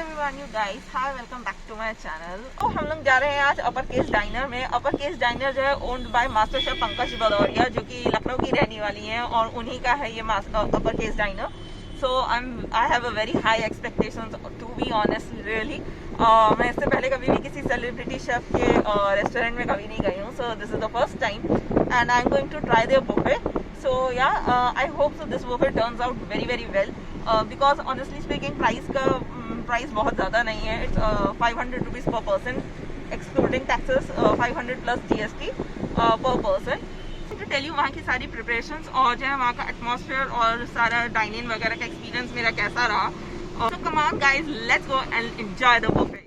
Everyone, you guys, hi, welcome back to my channel. तो हम लोग जा रहे हैं आज अपर केस डाइनर में। अपर केस डाइनर जो है owned by master chef Pankaj Bhadauria, जो कि लखनऊ की रहने वाली हैं, और उन्हीं का है ये upper case diner. So I have a very high expectations, to be honest, really. मैं इससे पहले कभी भी किसी सेलिब्रिटी शेफ के रेस्टोरेंट में कभी नहीं गई हूँ, so this is the first time and I am going to try their buffet. So yeah, I hope so this buffet turns out very well, because honestly speaking price बहुत ज़्यादा नहीं है। It's 500 rupees per person excluding taxes, 500 plus GST per person. To tell you वहाँ की सारी preparations और जो है वहाँ का atmosphere और सारा डाइनिंग वगैरह का एक्सपीरियंस मेरा कैसा रहा। So come on guys, let's go and enjoy the buffet.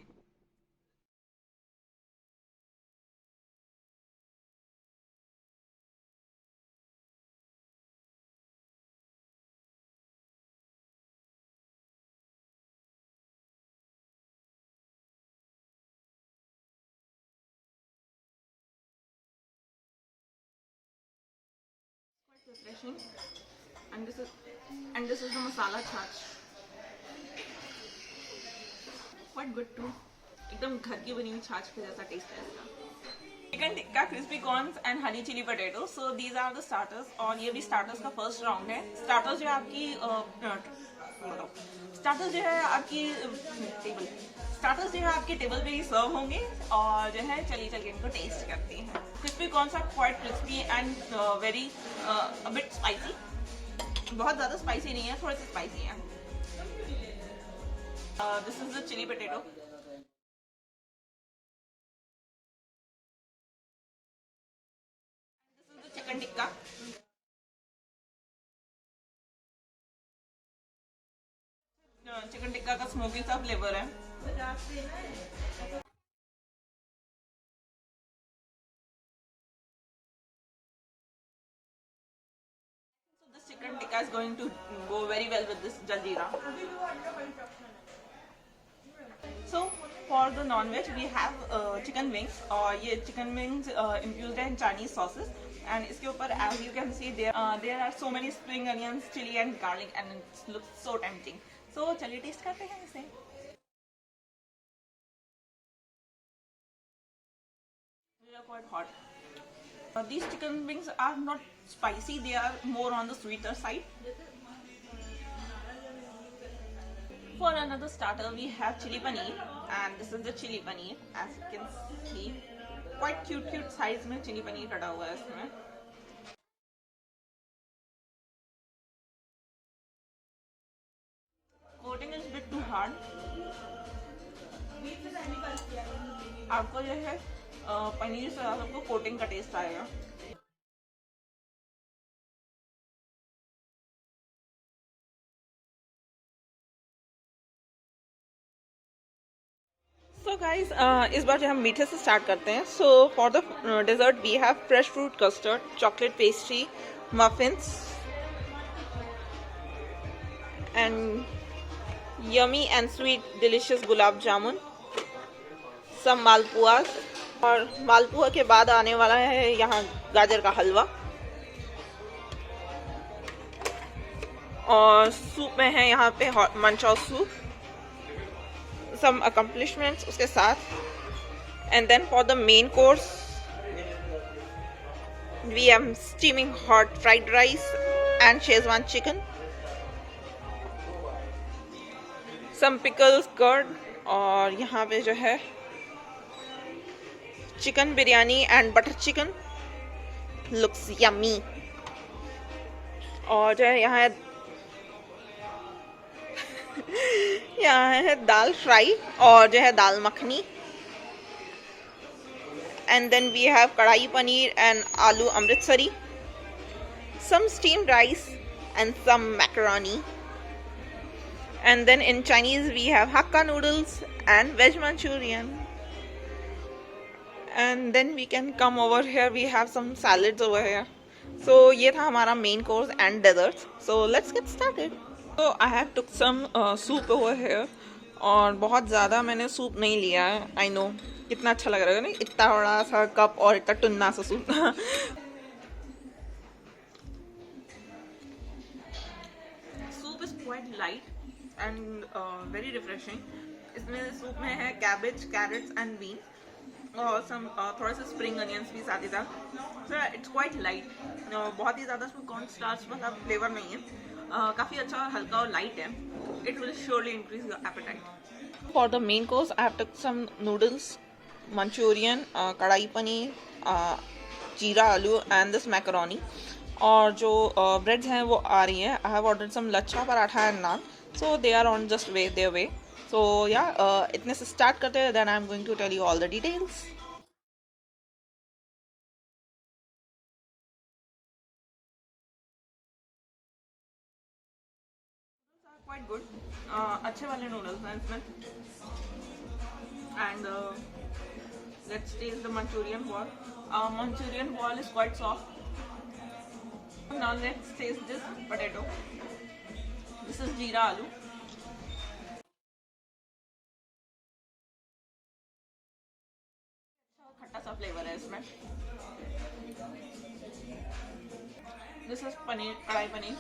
Refreshing, and this is the masala chaat, quite good too. एकदम घर की बनी हुई छाछ के जैसा टेस्ट है इसका। Chicken tikka, crispy corns and honey chilli potato. So these are the starters, और ये भी स्टार्टर्स का फर्स्ट राउंड है। स्टार्टर्स जो है आपकी स्टार्टर्स जो है आपकी टेबल स्टार्टर्स जो है आपके टेबल पे ही सर्व होंगे, और जो है चलिए चलिए इनको टेस्ट करते हैं। Crispy corns are quite crispy and very a bit spicy. बहुत ज़्यादा स्पाइसी नहीं है, थोड़े से स्पाइसी है। This is the chilli potato. Chicken tikka, chicken tikka का स्मोकी सा फ्लेवर है। So this chicken tikka is going to go very well with this jaljeera. So for the non-veg we have chicken wings, और ये chicken wings infused in Chinese sauces, and इसके ऊपर as you can see there are so many spring onions, chili and garlic, and it looks so tempting. So चलिए test करते हैं इसे। They are quite hot. These chicken wings are not spicy, they are more on the sweeter side. For another starter we have chili paneer, and this is the chili paneer. As you can see, quite cute size में chili paneer कटा हुआ है इसमें। Coating is bit too hard. आपको जो है पनीर से आपको कोटिंग का टेस्ट आएगा। सो गाइज, इस बार जो हम मीठे से स्टार्ट करते हैं। So for the dessert we have fresh fruit custard, chocolate pastry, muffins and yummy and sweet delicious gulab jamun, सब मालपुआस, और मालपुआ के बाद आने वाला है यहाँ गाजर का हलवा, और सूप में है यहाँ पे मंचाओ सूप, some accomplishments उसके साथ। and then for the main course we have steaming hot fried rice and Szechuan chicken, some pickles, curd, और यहाँ पे जो है chicken biryani and butter chicken, looks yummy. और जो है यहाँ यहाँ है दाल फ्राई और जो है dal makhani, and then we have kadai paneer and aloo Amritsari, some steamed rice and some macaroni, and then in Chinese we have Hakka noodles and veg Manchurian, and then we can come over here, we have some salads over here. So ये था हमारा main course and desserts. So let's get started. तो I have took some soup over here, और बहुत ज़्यादा मैंने soup नहीं लिया है। आई नो कितना अच्छा लग रहा है, नहीं इतना बड़ा सा कप और इतना टुन्ना सा soup. Soup is quite light and very refreshing. इसमें सूप में है कैबेज, कैरेट्स एंड बीन और सम थोड़ा सा स्प्रिंग अनियंस भी साथ ही साथ। सो इट्स क्वाइट लाइट, बहुत ही ज़्यादा इसमें कॉर्न स्टार्च वाला फ्लेवर नहीं है, काफ़ी अच्छा और हल्का और लाइट है। It will surely increase your apatite. For the main course I have टक सम नूडल्स, मंचूरियन, कढ़ाई पनीर, जीरा आलू एंड दिस मैकरोनी। और जो ब्रेड्स हैं वो आ रही हैं। I have ordered some lachha paratha and naan, so they are on just way their way. So या इतने से स्टार्ट करते हैं, then I am going to tell you all the details. Quite good, अच्छे वाले नूडल्स हैं इसमें। And let's taste the Manchurian ball. Manchurian ball is quite soft. Now let's taste this potato. This is jeera aloo. खट्टा सा flavour है इसमें। This is paneer, कढ़ाई पनीर।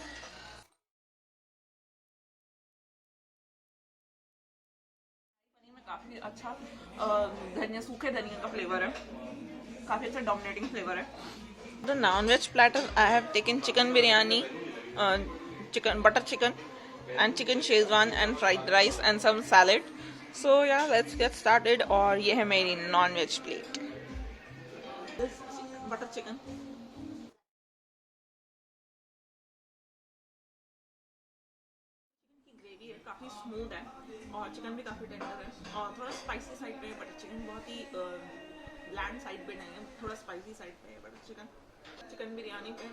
पनीर में काफी अच्छा धनिया, सूखे धनिया का फ्लेवर है, काफी अच्छा डोमिनेटिंग फ्लेवर है। The non-veg platter, I have taken chicken biryani, chicken butter chicken, and chicken Szechuan and fried rice and some salad. So yeah, let's get started. और ये है मेरी non-veg plate. This butter chicken. Chicken की gravy है, काफ़ी smooth है और chicken भी काफ़ी टेंडर है और थोड़ा स्पाइसी साइड पे है। बटर चिकन बहुत ही ब्लैंड साइड पे नहीं है, थोड़ा स्पाइसी साइड पे है बटर चिकन। चिकन बिरयानी पे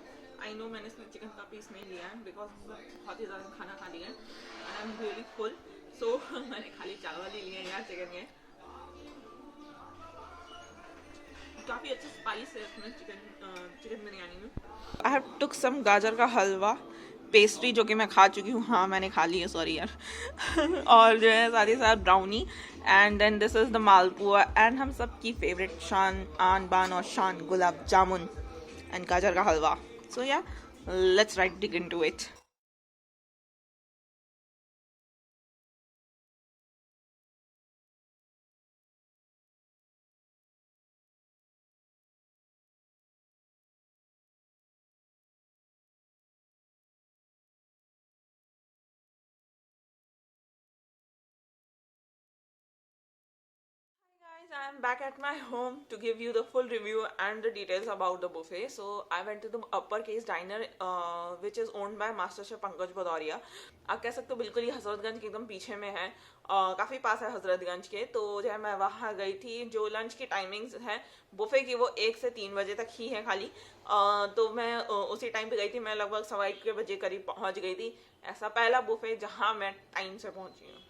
आई नो मैंने इसमें चिकन का पीस नहीं लिया है बिकॉज बहुत ही ज़्यादा खाना खा लिया है and I am really full, so मैंने खाली चावल ही लिए हैं यार चिकन के। काफ़ी अच्छा स्पाइस है इसमें चिकन बिरयानी में। आई हैव टुक सम गाजर का हलवा पेस्ट्री जो कि मैं खा चुकी हूँ, हाँ मैंने खा ली है, सॉरी यार। और जो है साथ ही साथ brownie and then this is the malpua and हम सब की फेवरेट शान, आन बान और शान gulab jamun and gajar ka halwa. So yeah, let's dig into it. I am back at my home to give you the full review and the details about the buffet. So I went to the Uppercase Diner, which is owned by Master Chef Pankaj Bhadauria. आप कह सकते हो बिल्कुल ही हजरतगंज के एकदम पीछे में है, काफ़ी पास है हजरतगंज के। तो जो है मैं वहाँ गई थी। जो लंच की टाइमिंग्स है बुफे की वो 1 से 3 बजे तक ही है खाली, तो मैं उसी टाइम पे गई थी। मैं लगभग 1:15 बजे करीब पहुँच गई थी। ऐसा पहला बुफे जहाँ मैं टाइम से पहुँची हूँ,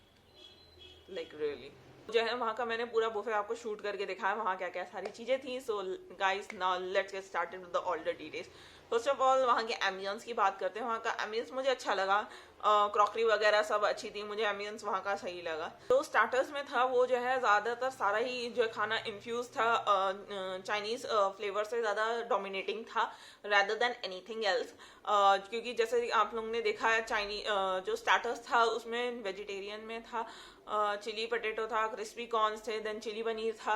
लाइक रियली। जो है वहाँ का मैंने पूरा बुफे आपको शूट करके दिखाया, वहाँ क्या क्या सारी चीज़ें थी। So guys now let's get started with the all the details. First of all वहाँ के एम्बियंस की बात करते हैं। वहाँ का एम्बियंस मुझे अच्छा लगा, क्रॉकरी वगैरह सब अच्छी थी, मुझे एम्बियंस वहाँ का सही लगा। तो स्टार्टर्स में था वो जो है ज़्यादातर सारा ही जो खाना इन्फ्यूज था चाइनीज़ फ्लेवर से ज़्यादा डोमिनेटिंग था रैदर देन एनीथिंग एल्स। क्योंकि जैसे आप लोगों ने देखा है जो स्टार्टर्स था उसमें वेजिटेरियन में था चिली पटेटो था, क्रिस्पी कॉर्न्स थे, देन चिली पनीर था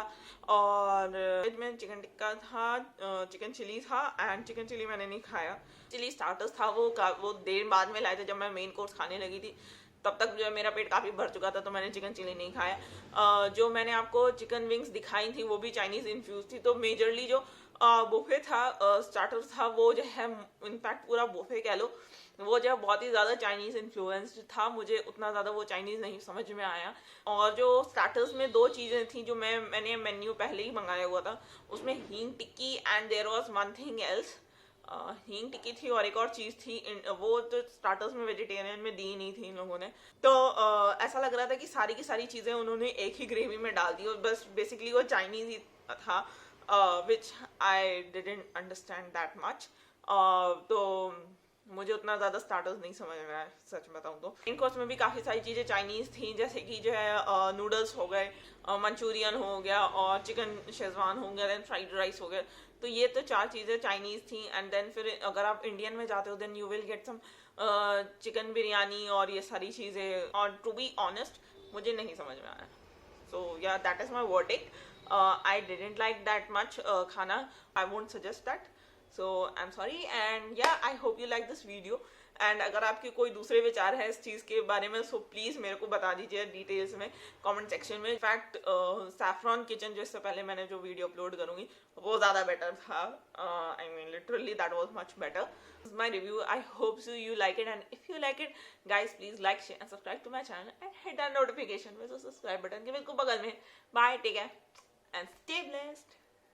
और वेज में चिकन टिक्का था, चिकन चिली था एंड चिकन चिली मैंने नहीं खाया। चिली स्टार्टर्स था वो देर बाद में लाए थे, जब मैं मेन कोर्स खाने लगी थी तब तक जो है मेरा पेट काफ़ी भर चुका था, तो मैंने चिकन चिली नहीं खाया। जो मैंने आपको चिकन विंग्स दिखाई थी वो भी चाइनीज़ इन्फ्यूज थी। तो मेजरली जो बुफे था स्टार्टर था वो जो है इनफैक्ट पूरा बुफे कह लो वो जो है बहुत ही ज़्यादा चाइनीज़ इन्फ्लुएंस्ड था। मुझे उतना ज़्यादा वो चाइनीज़ नहीं समझ में आया। और जो स्टार्टर्स में 2 चीज़ें थी जो मैंने मेन्यू पहले ही मंगाया हुआ था, उसमें hing tikki and there was one thing else, hing tikki थी और एक और चीज़ थी, वो तो स्टार्टर्स में वेजिटेरियन में दी नहीं थी इन लोगों ने। तो ऐसा लग रहा था कि सारी की सारी चीज़ें उन्होंने एक ही ग्रेवी में डाल दी और बस बेसिकली वो चाइनीज़ ही था, which I didn't understand that much. तो मुझे उतना ज़्यादा स्टार्टर्स नहीं समझ में आया सच बताऊँ तो। मेन कोर्स में भी काफ़ी सारी चीज़ें चाइनीज़ थी, जैसे कि जो है नूडल्स हो गए, मंचूरियन हो गया और चिकन शेजवान हो गया, देन फ्राइड राइस हो गया। तो ये तो 4 चीज़ें चाइनीज़ थी। एंड देन फिर अगर आप इंडियन में जाते हो then you will get some chicken biryani और ये सारी चीज़ें, और टू बी ऑनेस्ट मुझे नहीं समझ में आया. So yeah, that is my verdict. I didn't like that much khana. I won't suggest that. So I'm sorry, and yeah, I hope you like this video. And अगर आपके कोई दूसरे विचार है इस चीज़ के बारे में, सो प्लीज़ मेरे को बता दीजिए डिटेल्स में कमेंट सेक्शन में. इनफैक्ट सैफरॉन किचन जो इससे पहले मैंने जो वीडियो अपलोड करूँगी वो ज़्यादा बेटर था. I mean literally that was much better. My review. I hope so you like it, and if you like it guys, please like, share and subscribe to my channel and hit that notification with the subscribe button के बिल्कुल बगल में. Bye, take care and stay blessed.